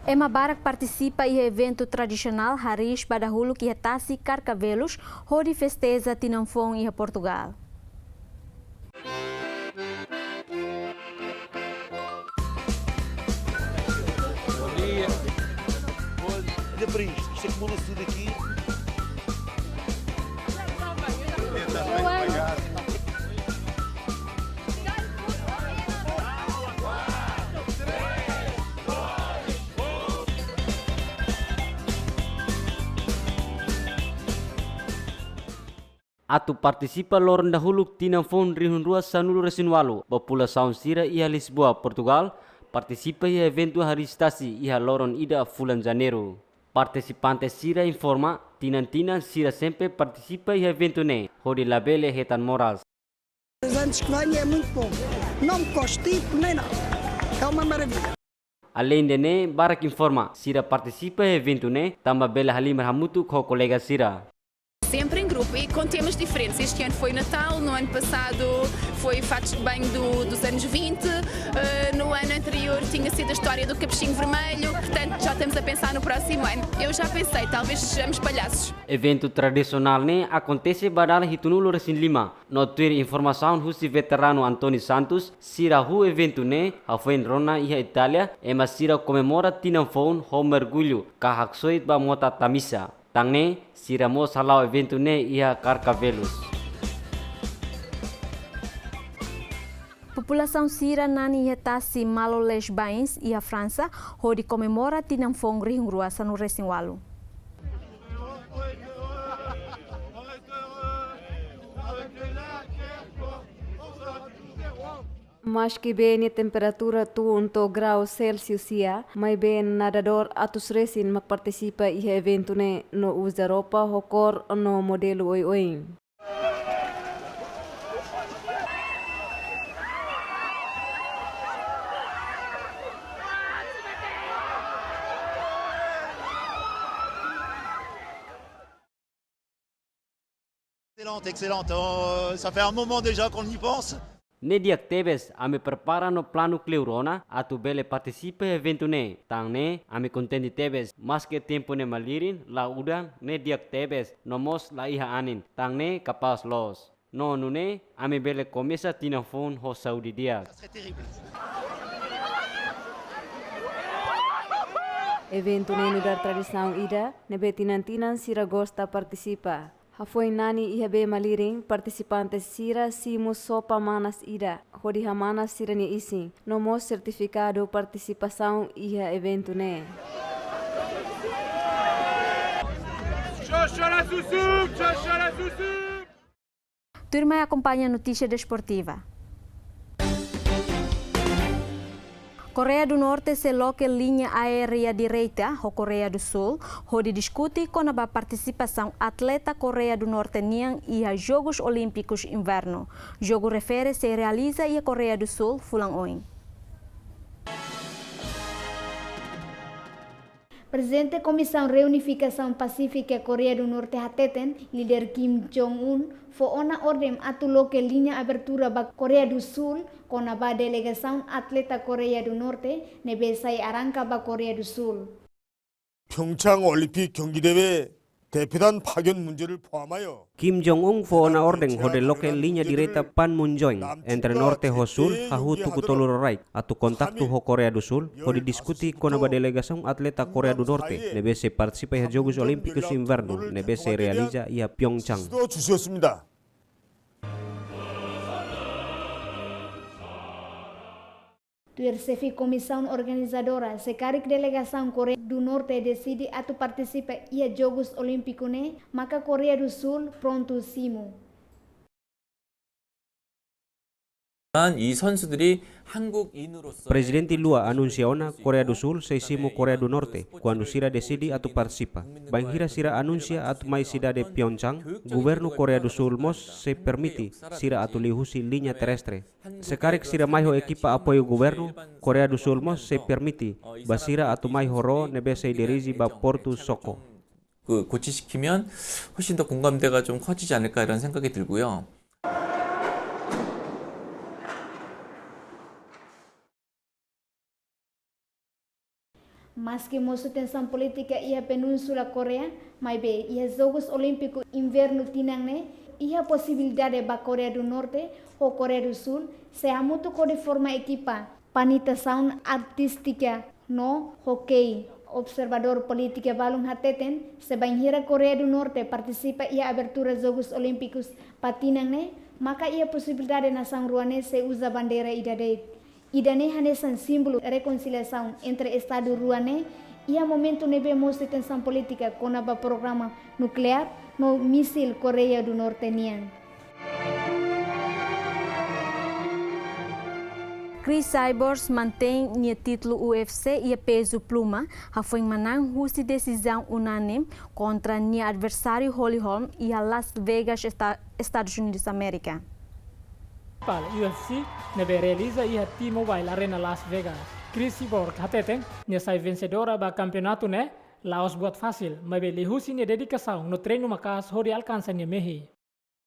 Ema Barak participa em evento tradicional Harish Badahulu que retasi Carcavelos, onde festeja Tinanfon em Portugal. Bom dia. Olha para isto, isto é como o tudo aqui. Atu participa lorong dahulu Tinanfon rihun rua sanulu resinwalu. População sira iha Lisboa, Portugal, participa iha evento haristasi iha lorong ida fulan Janeiru. Participantes sira informa tinan sira sempre participa iha evento ne, hodi labele hetan moral. Antes que venha é muito bom. Não me constipo nem nada. É uma maravilha. Além de ne, Barak informa, sira participa iha evento ne, tamba bela halimar hamutu com colega sira. Sempre em grupo e com temas diferentes. Este ano foi Natal, no ano passado foi fatos de banho dos anos 20, no ano anterior tinha sido a história do capuchinho vermelho, portanto já estamos a pensar no próximo ano. Eu já pensei, talvez sejamos palhaços. Evento tradicional ne acontece badala hitunulo resin lima. No Twitter informação husi veterano Antônio Santos, sira hu evento ne hafen Rona iha Itália, ema sira comemora Tinanfon ho mergulho kahaksoit ba mota Tamisa. Tangne sira mo salau evento ne iha Carcavelos. População sira nani retasi maloles bains e a França, onde comemora Tinanfon rihun rua sanu resinwalu. Mas que bem a temperatura tu 1 grau Celsius ia, mas bem nadador atus resin mak participa i evento ne no usa roupa hokor no modelo oi. Excellente. Ça fait un moment déjà qu'on y pense. Ne dia tebes ame prepara no plano Cleurona atu bele participa evento ne. Tang ne ame contente tebes mas que tempo ne malirin la udan ne dia tebes nomos la iha anin. Tang ne capaz los. No ne ame bele começa Tinanfon ho Saudi dia. Evento ne nudar tradição ida, nebe tinan sira gosta participa. Hafoi nani iha be maliring participantes sira simu sopa manas ida. Hodi hamanas sira ni isi. Nomos certificado participação iha evento ne. Turma acompanha a notícia desportiva. Coreia do Norte se loca linha aérea direita ao Coreia do Sul, onde discute com a participação atleta Coreia do Norte niang e a Jogos Olímpicos Inverno. Jogo refere se realiza e a Coreia do Sul fulang oin. Presidente da Comissão Reunificação Pacífica Coreia do Norte Tétun, líder Kim Jong-un, foi na ordem atuloque linha abertura ba Coreia do Sul com a ba delegação atleta Coreia do Norte nebe sai arranca ba Coreia do Sul. 평창 올림픽 경기대회 대표단 파견 문제를 포함하여 Kim Jong-un foi na ordem hode loke linha direta Panmunjom entre norte ho sul hahu tuku tolurorai atu kontaktu ho Korea do Sul hode diskuti com a delegação atleta Coreia do Norte nebe se participa em Jogos Olímpicos Inverno nebe se realiza ia Pyeongchang. 주셨습니다. Terceira comissão organizadora, se cada delegação Coreia do Norte decide atu participa ia Jogos Olímpicos ne, maka Coreia do Sul pronto simo. 이 선수들이 한국인으로서 Presidente Lula anunciou na Coreia do Sul seisimo Coreia do Norte quando sira decide atu participa. Banhira sira anuncia atu mai cidade Pyeongchang, governo Coreia do Sul mos se permite sira atu lihusi linha terrestre. Sekarang sira mai ho equipa apoio governo Coreia do Sul mos se permite basira atu mai horo nebe se dirigi ba Porto Soko. 고치시키면 훨씬 더 공감대가 좀 커지지 않을까 이런 생각이 들고요. Mas que mostrou tensão política e a Península Coreia, mas bem, e os Jogos Olímpicos Inverno tinang ne, e a possibilidade ba Coreia do Norte ou Coreia do Sul se há muito de forma equipa, panitação artística no hockey. Observador política balung Tétun, se banhira Coreia do Norte participa e a abertura dos Jogos Olímpicos patinang ne, maka ia possibilidade nação ruane se usa bandeira idade. Idane hanesan símbolo reconciliação entre Estado ruane e a momento nebe mostra tensão política com o programa nuclear no míssil Coreia do Norte niang. Chris Cyborgs mantém o título UFC e a peso pluma, a foi manang husi decisão unânime contra o adversário Holly Holm e a Las Vegas, Estados Unidos da América. UFC nebe realiza ia T-Mobile Arena Las Vegas. Chris Cyborg Tétun nia sai vencedora ba campeonato ne laos buat fácil, mas beli husi nia dedicação no treino makas hori alcança nia mehi.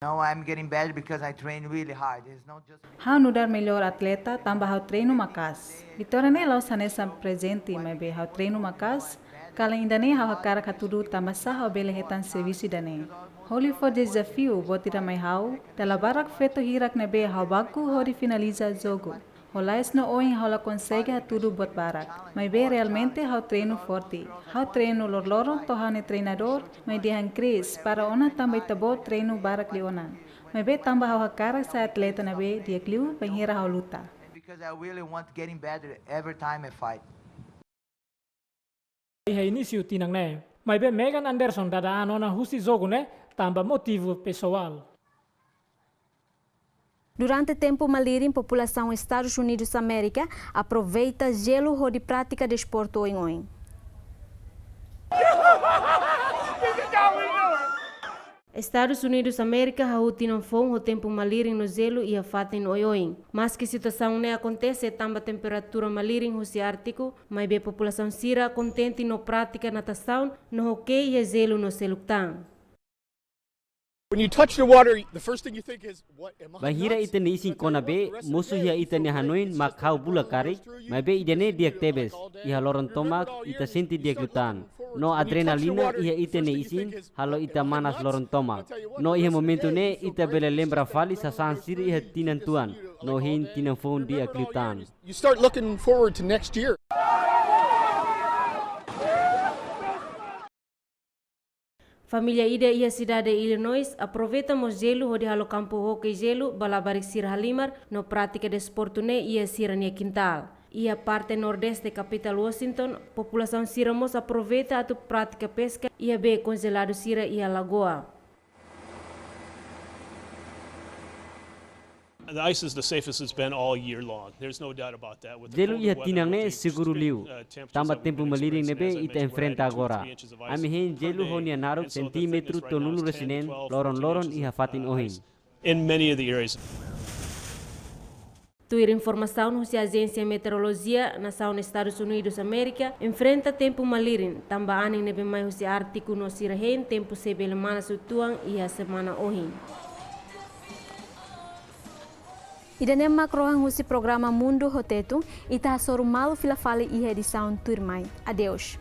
No, I'm getting better because I train really hard. It's not just Hau nudar melhor atleta tambah hau treino makas. Vitória ne laos hanesa presente, mas be hau treino makas. Kala ainda ne hau hakara katudu tambah sah hau bele hetan serviço dane. Holi for desafio botira mai hau, dala barak feto hirak nebe hau bagu hori finaliza jogo. Holais no oin hola consegue tudo bot barak. Mas be realmente hau treino forte. Hau treino lor-loro to hau ne treinador, mas dihan Chris para ona tambah tabo treino barak leona. Mas be tambah hau hakara sa atleta nabe dia kliu banhira hau luta. because I really want getting better every time I fight. Ia início tinang ne, mas be Megan Anderson dadaan ona husi jogo ne tambah motivo pessoal. Durante tempo malirim, população Estados Unidos da América aproveita gelo de prática de esporte em oin. Estados Unidos da América hautinam fom o tempo malirim no gelo e a fatem oioin. Mas que situação não acontece tamba temperatura malirim husi ártico, mas be população sira contente no prática natação, no hockey e gelo no seluktan. When you touch the water, the first thing you think is, what am I? Bahira itani isin kona be, musuh ya itani hanoin makhau bula kari, mai be idane diak tebes, iha loron tomak, ita sinti diak lutan. No adrenalina iha itani isin, halo ita manas loron tomak. No iha momento ne, ita bele lembra fali sa sansir iha tinan tuan, no hin tinan phone diak lutan. You start looking forward to next year. Família ida ia cidade Illinois aproveitamos gelo onde halo campo hockey gelo balabarik sir halimar no prática de esporte ne ia sirania quintal. Ia parte nordeste capital Washington, população siramos aproveita a prática pesca ia be congelado sira ia lagoa. The ice is the safest it's been all year long. There's no doubt about that. With the Gelo colder ia weather, tinang with ne the seguro extreme, liu. temperatures Tamba that we've tempo been maliring experiencing, nebe as I ita mentioned, we're enfrenta adding 2 to agora. 3 inches of ice Ami hen per gelo day. honia naru And so the centimetro thickness right now tolulu is 10, resinen 12, loron 14 loron inches iha of, fatin ohin. ice in many of the areas. Tuir informação no se agência meteorologia nação Estados Unidos América enfrenta tempo malirin tamba aning nebe mai se artigo no sirahen tempo sebele mana sutuang e a semana ohin. Idane makroang husi programa Mundu ho Tétun ita soru malu filafale e edição turmai. Adeus.